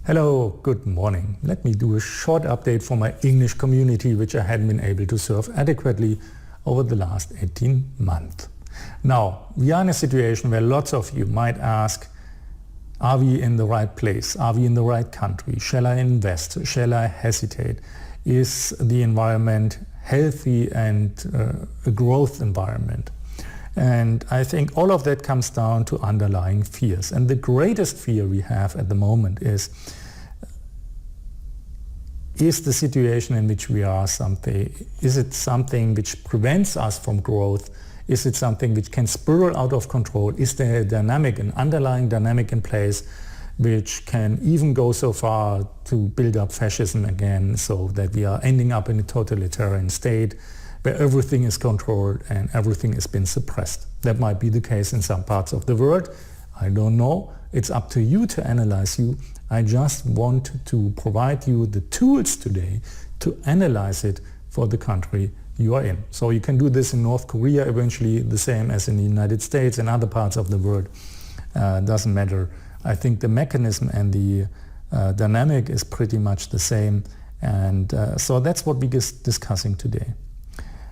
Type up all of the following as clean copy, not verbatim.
Hello, good morning. Let me do a short update for my English community, which I hadn't been able to serve adequately over the last 18 months. Now, we are in a situation where lots of you might ask, are we in the right place? Are we in the right country? Shall I invest? Shall I hesitate? Is the environment healthy and a growth environment? And I think all of that comes down to underlying fears. And the greatest fear we have at the moment is the situation in which we are something, is it something which prevents us from growth? Is it something which can spiral out of control? Is there a dynamic, an underlying dynamic in place which can even go so far to build up fascism again, so that we are ending up in a totalitarian state where everything is controlled and everything has been suppressed? That might be the case in some parts of the world. I don't know. It's up to you to analyze you. I just want to provide you the tools today to analyze it for the country you are in. So you can do this in North Korea eventually, the same as in the United States and other parts of the world. Doesn't matter. I think the mechanism and the dynamic is pretty much the same. And so that's what we're discussing today.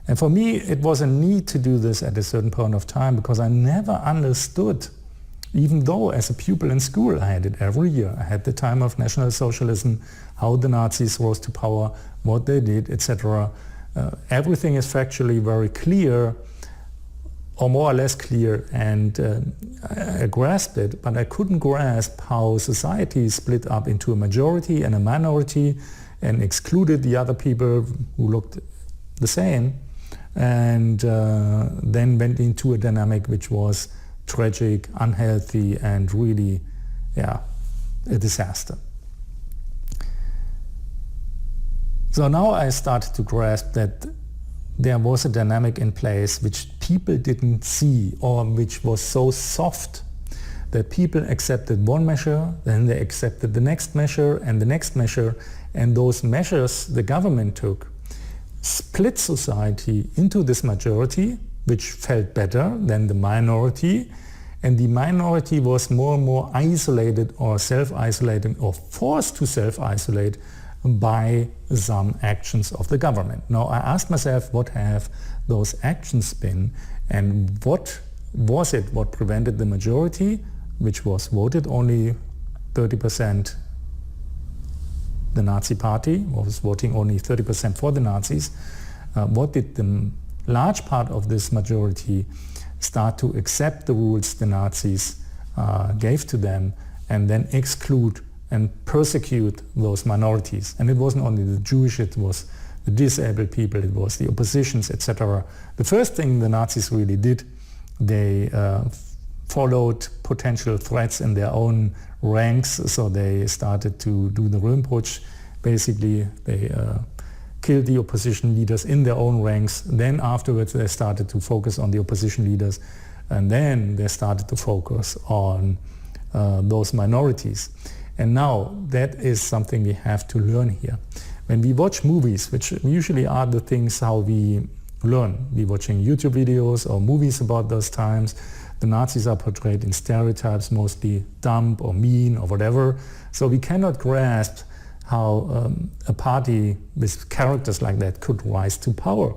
And for me, it was a need to do this at a certain point of time, because I never understood, even though as a pupil in school I had it every year. I had the time of National Socialism, how the Nazis rose to power, what they did, etc. Everything is factually very clear, or more or less clear, and I grasped it, but I couldn't grasp how society split up into a majority and a minority and excluded the other people who looked the same, and then went into a dynamic which was tragic, unhealthy, and really, a disaster. So now I started to grasp that there was a dynamic in place which people didn't see, or which was so soft that people accepted one measure, then they accepted the next measure and the next measure, and those measures the government took split society into this majority, which felt better than the minority, and the minority was more and more isolated or self-isolating or forced to self-isolate by some actions of the government. Now I asked myself, what have those actions been, and what was it what prevented the majority, which was voted only 30%, the Nazi Party was voting only 30% for the Nazis. What did the large part of this majority start to accept the rules the Nazis gave to them, and then exclude and persecute those minorities? And it wasn't only the Jewish, it was the disabled people, it was the oppositions, etc. The first thing the Nazis really did, they followed potential threats in their own ranks, so they started to do the Röhmputsch. Basically, they killed the opposition leaders in their own ranks. Then afterwards they started to focus on the opposition leaders, and then they started to focus on those minorities. And now that is something we have to learn here. When we watch movies, which usually are the things how we learn, we're watching YouTube videos or movies about those times, the Nazis are portrayed in stereotypes, mostly dumb or mean or whatever. So we cannot grasp how a party with characters like that could rise to power.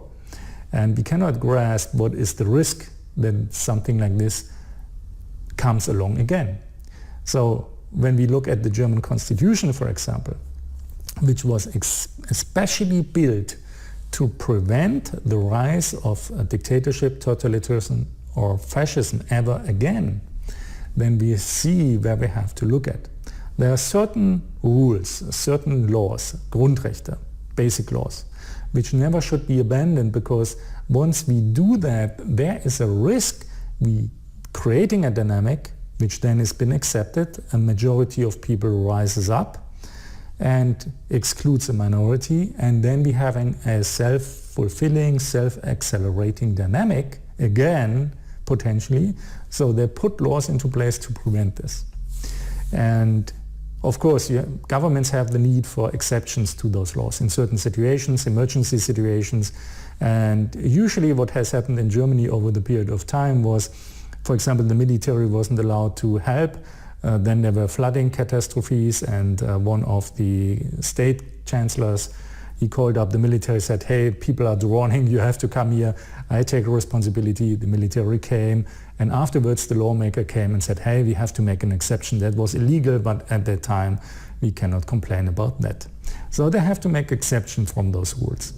And we cannot grasp what is the risk that something like this comes along again. So when we look at the German Constitution, for example, which was especially built to prevent the rise of a dictatorship, totalitarianism, or fascism ever again, then we see where we have to look at. There are certain rules, certain laws, Grundrechte, basic laws, which never should be abandoned, because once we do that, there is a risk we creating a dynamic which then has been accepted. A majority of people rises up and excludes a minority, and then we having a self-fulfilling, self-accelerating dynamic again, potentially. So they put laws into place to prevent this. And of course, governments have the need for exceptions to those laws in certain situations, emergency situations. And usually what has happened in Germany over the period of time was, for example, the military wasn't allowed to help Then there were flooding catastrophes, and one of the state chancellors, he called up the military, said, hey, people are drowning, you have to come here. I take responsibility. The military came, and afterwards the lawmaker came and said, hey, we have to make an exception. That was illegal, but at that time we cannot complain about that. So they have to make exception from those rules.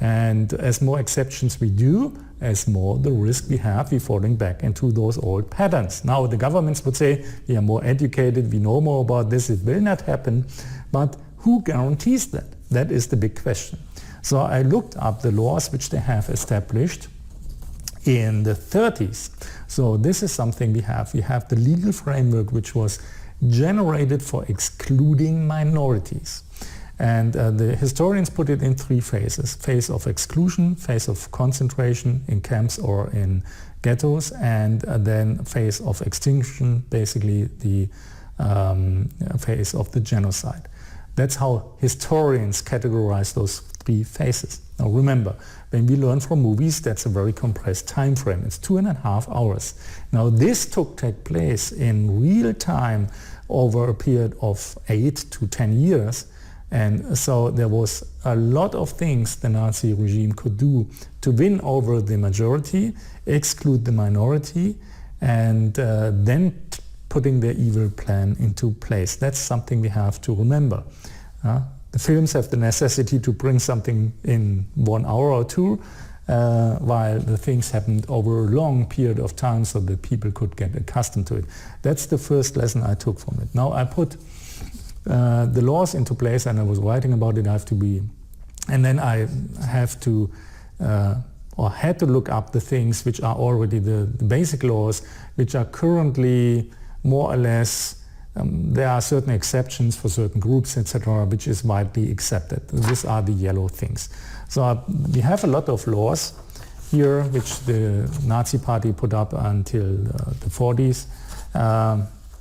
And as more exceptions we do, as more the risk we have, we're falling back into those old patterns. Now the governments would say, we are more educated, we know more about this, it will not happen, but who guarantees that? That is the big question. So I looked up the laws which they have established in the 30s. So this is something we have. We have the legal framework which was generated for excluding minorities. And the historians put it in three phases: phase of exclusion, phase of concentration in camps or in ghettos, and then phase of extinction, basically the phase of the genocide. That's how historians categorize those three phases. Now remember, when we learn from movies, that's a very compressed time frame. It's 2.5 hours. Now this take place in real time over a period of 8 to 10 years. And so there was a lot of things the Nazi regime could do to win over the majority, exclude the minority, and then putting their evil plan into place. That's something we have to remember. The films have the necessity to bring something in 1 hour or two, while the things happened over a long period of time so that people could get accustomed to it. That's the first lesson I took from it. Now I put the laws into place, and I was writing about it. And then I have to, or had to look up the things which are already the basic laws, which are currently more or less, there are certain exceptions for certain groups, etc., which is widely accepted. These are the yellow things. So we have a lot of laws here, which the Nazi Party put up until the 40s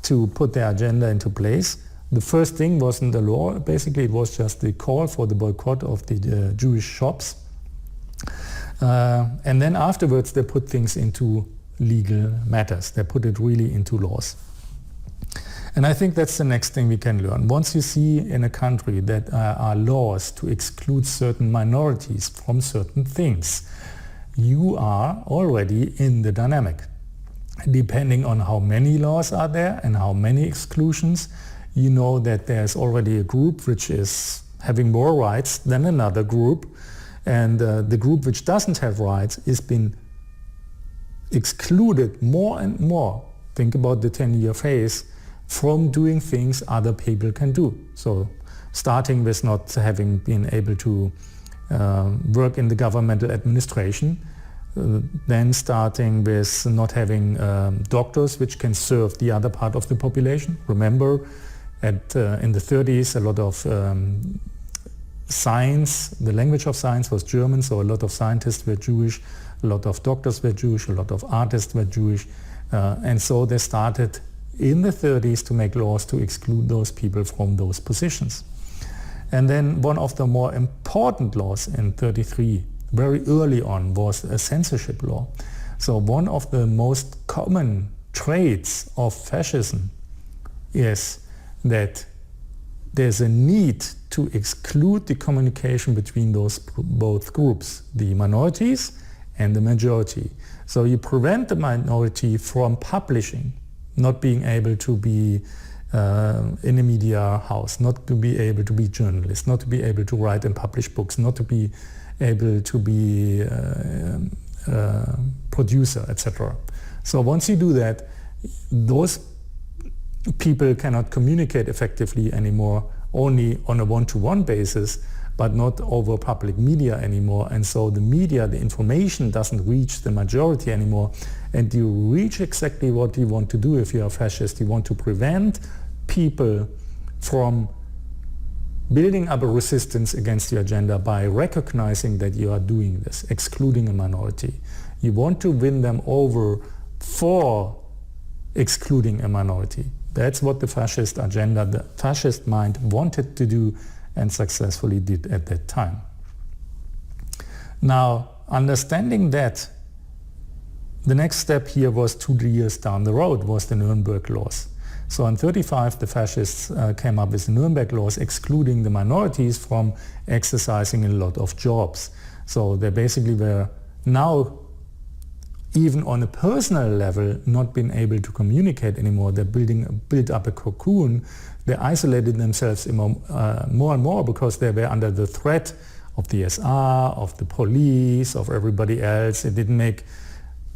to put their agenda into place. The first thing wasn't the law. Basically, it was just the call for the boycott of the Jewish shops. And then afterwards, they put things into legal matters. They put it really into laws. And I think that's the next thing we can learn. Once you see in a country that there are laws to exclude certain minorities from certain things, you are already in the dynamic. Depending on how many laws are there and how many exclusions, you know that there's already a group which is having more rights than another group, and the group which doesn't have rights is being excluded more and more. Think about the 10-year phase, from doing things other people can do. So starting with not having been able to work in the governmental administration, then starting with not having doctors which can serve the other part of the population. Remember, in the 30s, a lot of science, the language of science was German, so a lot of scientists were Jewish, a lot of doctors were Jewish, a lot of artists were Jewish, and so they started in the 30s to make laws to exclude those people from those positions. And then one of the more important laws in 33, very early on, was a censorship law. So one of the most common traits of fascism is that there's a need to exclude the communication between those both groups, the minorities and the majority. So you prevent the minority from publishing, not being able to be in a media house, not to be able to be journalists, not to be able to write and publish books, not to be able to be producer, etc. So once you do that, those people cannot communicate effectively anymore, only on a one-to-one basis, but not over public media anymore. And so the media, the information doesn't reach the majority anymore. And you reach exactly what you want to do if you're a fascist. You want to prevent people from building up a resistance against your agenda by recognizing that you are doing this, excluding a minority. You want to win them over for excluding a minority. That's what the fascist agenda, the fascist mind wanted to do and successfully did at that time. Now, understanding that, the next step here was 2 years down the road was the Nuremberg laws. So in 1935, the fascists came up with the Nuremberg laws excluding the minorities from exercising a lot of jobs. So they basically were now, even on a personal level, not been able to communicate anymore. They built up a cocoon. They isolated themselves more and more because they were under the threat of the SR, of the police, of everybody else. It didn't make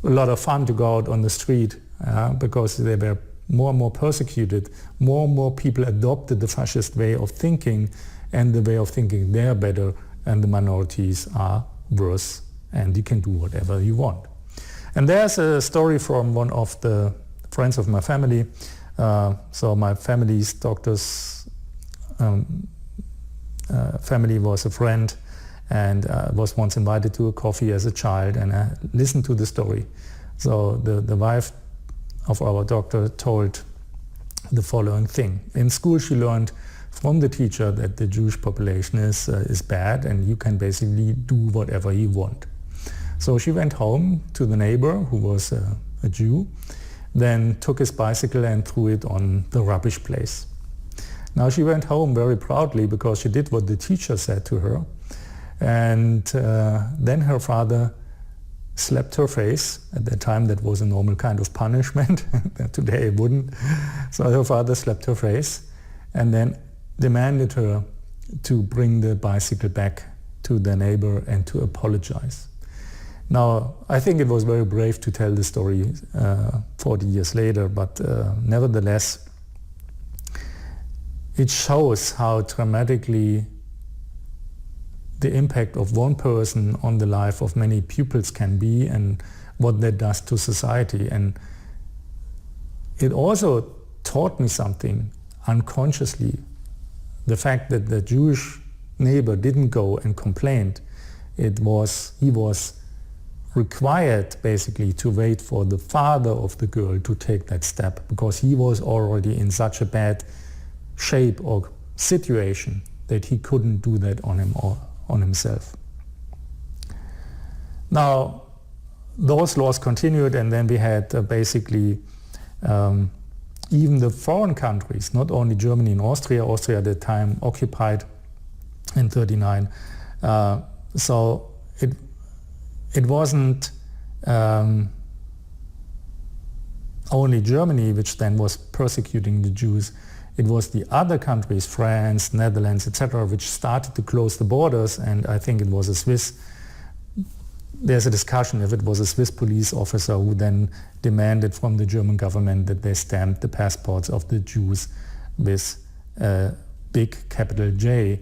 a lot of fun to go out on the street because they were more and more persecuted. More and more people adopted the fascist way of thinking, and the way of thinking they're better and the minorities are worse, and you can do whatever you want. And there's a story from one of the friends of my family. So my family's doctor's family was a friend, and was once invited to a coffee as a child, and I listened to the story. So the wife of our doctor told the following thing. In school she learned from the teacher that the Jewish population is bad and you can basically do whatever you want. So she went home to the neighbor who was a Jew, then took his bicycle and threw it on the rubbish place. Now she went home very proudly because she did what the teacher said to her, and then her father slapped her face. At that time that was a normal kind of punishment. Today it wouldn't. So her father slapped her face and then demanded her to bring the bicycle back to the neighbor and to apologize. Now I think it was very brave to tell the story 40 years later, but nevertheless it shows how dramatically the impact of one person on the life of many pupils can be, and what that does to society. And it also taught me something unconsciously. The fact that the Jewish neighbor didn't go and complained, he was required basically to wait for the father of the girl to take that step, because he was already in such a bad shape or situation that he couldn't do that on himself. Now, those laws continued, and then we had basically even the foreign countries, not only Germany and Austria at the time occupied in 1939. So it wasn't only Germany which then was persecuting the Jews. It was the other countries, France, Netherlands, etc., which started to close the borders, and I think it was there's a discussion if it was a Swiss police officer who then demanded from the German government that they stamp the passports of the Jews with a big capital J,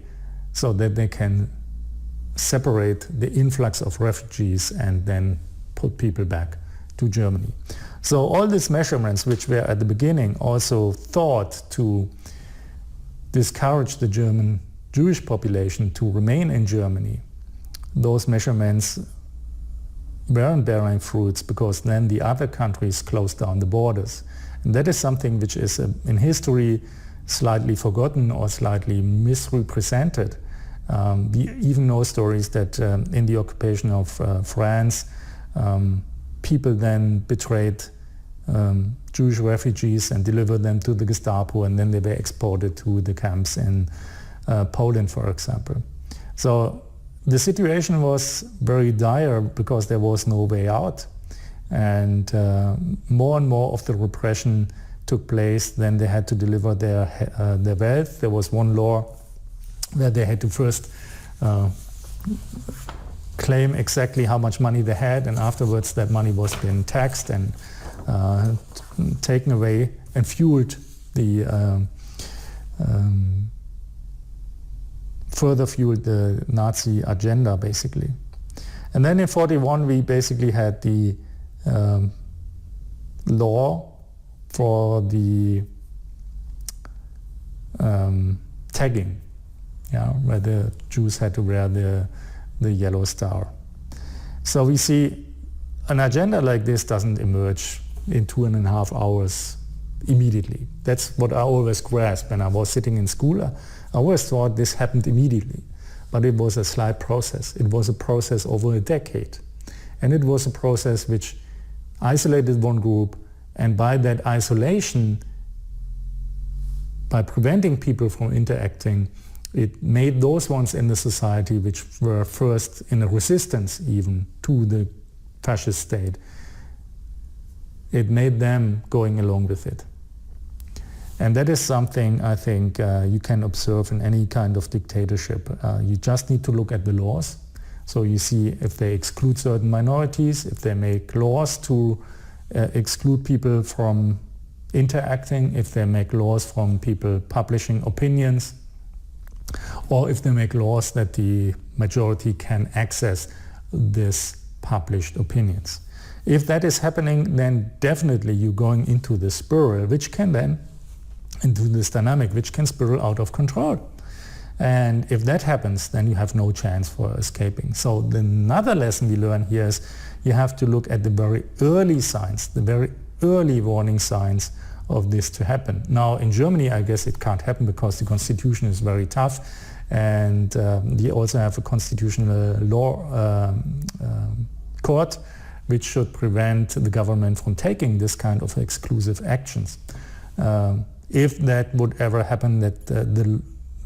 so that they can separate the influx of refugees and then put people back to Germany. So all these measurements, which were at the beginning also thought to discourage the German Jewish population to remain in Germany, those measurements weren't bearing fruits, because then the other countries closed down the borders. And that is something which is in history slightly forgotten or slightly misrepresented. We even know stories that in the occupation of France, people then betrayed Jewish refugees and delivered them to the Gestapo, and then they were exported to the camps in Poland, for example. So the situation was very dire because there was no way out, and more and more of the repression took place. Then they had to deliver their wealth. There was one law where they had to first claim exactly how much money they had, and afterwards that money was then taxed and taken away and fueled further fueled the Nazi agenda, basically. And then in 1941 we basically had the law for the tagging, where the Jews had to wear the yellow star. So we see an agenda like this doesn't emerge in 2.5 hours immediately. That's what I always grasped when I was sitting in school. I always thought this happened immediately, but it was a slight process. It was a process over a decade. And it was a process which isolated one group, and by that isolation by preventing people from interacting, it made those ones in the society which were first in a resistance even to the fascist state, it made them going along with it. And that is something I think you can observe in any kind of dictatorship. You just need to look at the laws. So you see if they exclude certain minorities, if they make laws to exclude people from interacting, if they make laws from people publishing opinions, or if they make laws that the majority can access these published opinions. If that is happening, then definitely you're going into the spiral, which can then, into this dynamic, which can spiral out of control. And if that happens, then you have no chance for escaping. So another lesson we learn here is you have to look at the very early signs, the very early warning signs of this to happen. Now in Germany, I guess it can't happen because the constitution is very tough, and we also have a constitutional law court which should prevent the government from taking this kind of exclusive actions. If that would ever happen, that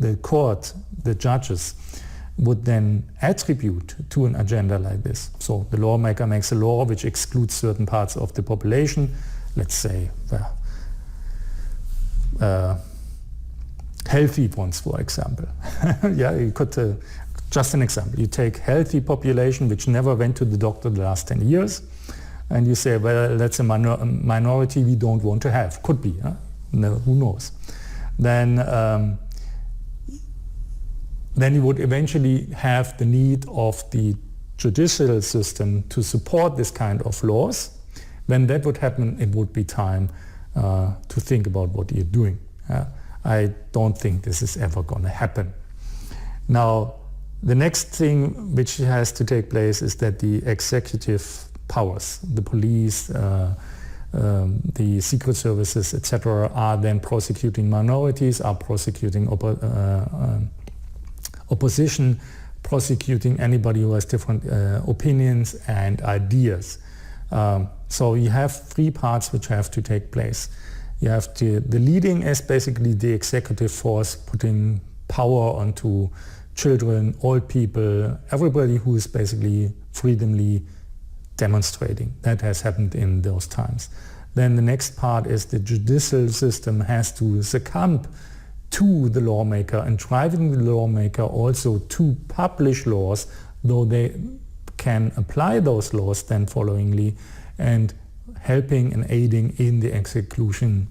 the court, the judges, would then attribute to an agenda like this. So the lawmaker makes a law which excludes certain parts of the population, let's say healthy ones, for example. Yeah, you could, just an example, you take healthy population which never went to the doctor the last 10 years, and you say, well, that's a minority we don't want to have. Could be, huh? No, who knows? Then you would eventually have the need of the judicial system to support this kind of laws. When that would happen, it would be time to think about what you're doing. I don't think this is ever going to happen. Now, the next thing which has to take place is that the executive powers, the police, the secret services, etc., are then prosecuting minorities, are prosecuting opposition, prosecuting anybody who has different opinions and ideas. So you have three parts which have to take place. You have the leading is basically the executive force putting power onto children, old people, everybody who is basically freedomly demonstrating. That has happened in those times. Then the next part is the judicial system has to succumb to the lawmaker and driving the lawmaker also to publish laws, though they can apply those laws then followingly, and helping and aiding in the execution,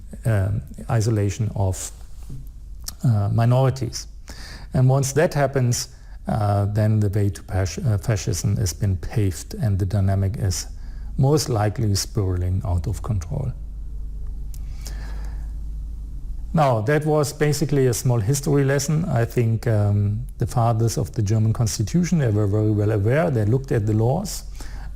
isolation of minorities. And once that happens, then the way to fascism has been paved and the dynamic is most likely spiraling out of control. Now, that was basically a small history lesson. I think the fathers of the German constitution, they were very well aware. They looked at the laws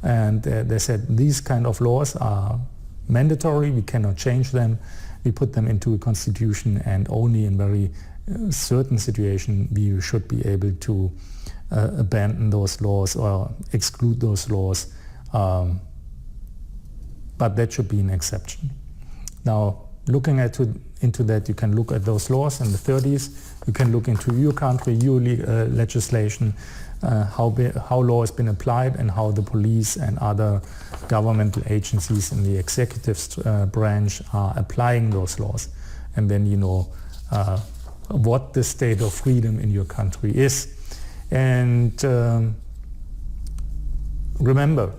and they said these kind of laws are mandatory, we cannot change them. We put them into a constitution and only in very certain situation we should be able to abandon those laws or exclude those laws. But that should be an exception. Now, looking into that, you can look at those laws in the 30s. You can look into your country, your legislation, how law has been applied and how the police and other governmental agencies in the executive branch are applying those laws. And then you know what the state of freedom in your country is. And remember,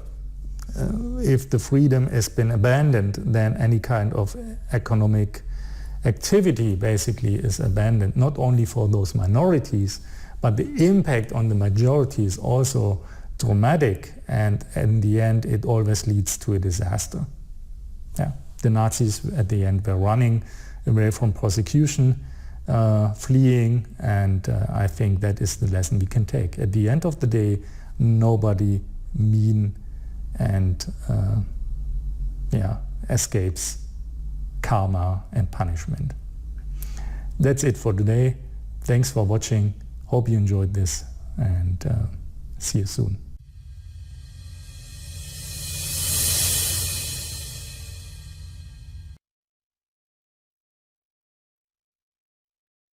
if the freedom has been abandoned, then any kind of economic activity basically is abandoned, not only for those minorities, but the impact on the majority is also dramatic, and in the end it always leads to a disaster. Yeah. The Nazis at the end were running away from prosecution, fleeing, and I think that is the lesson we can take. At the end of the day, nobody mean and escapes karma and punishment. That's it for today. Thanks for watching. Hope you enjoyed this, and see you soon.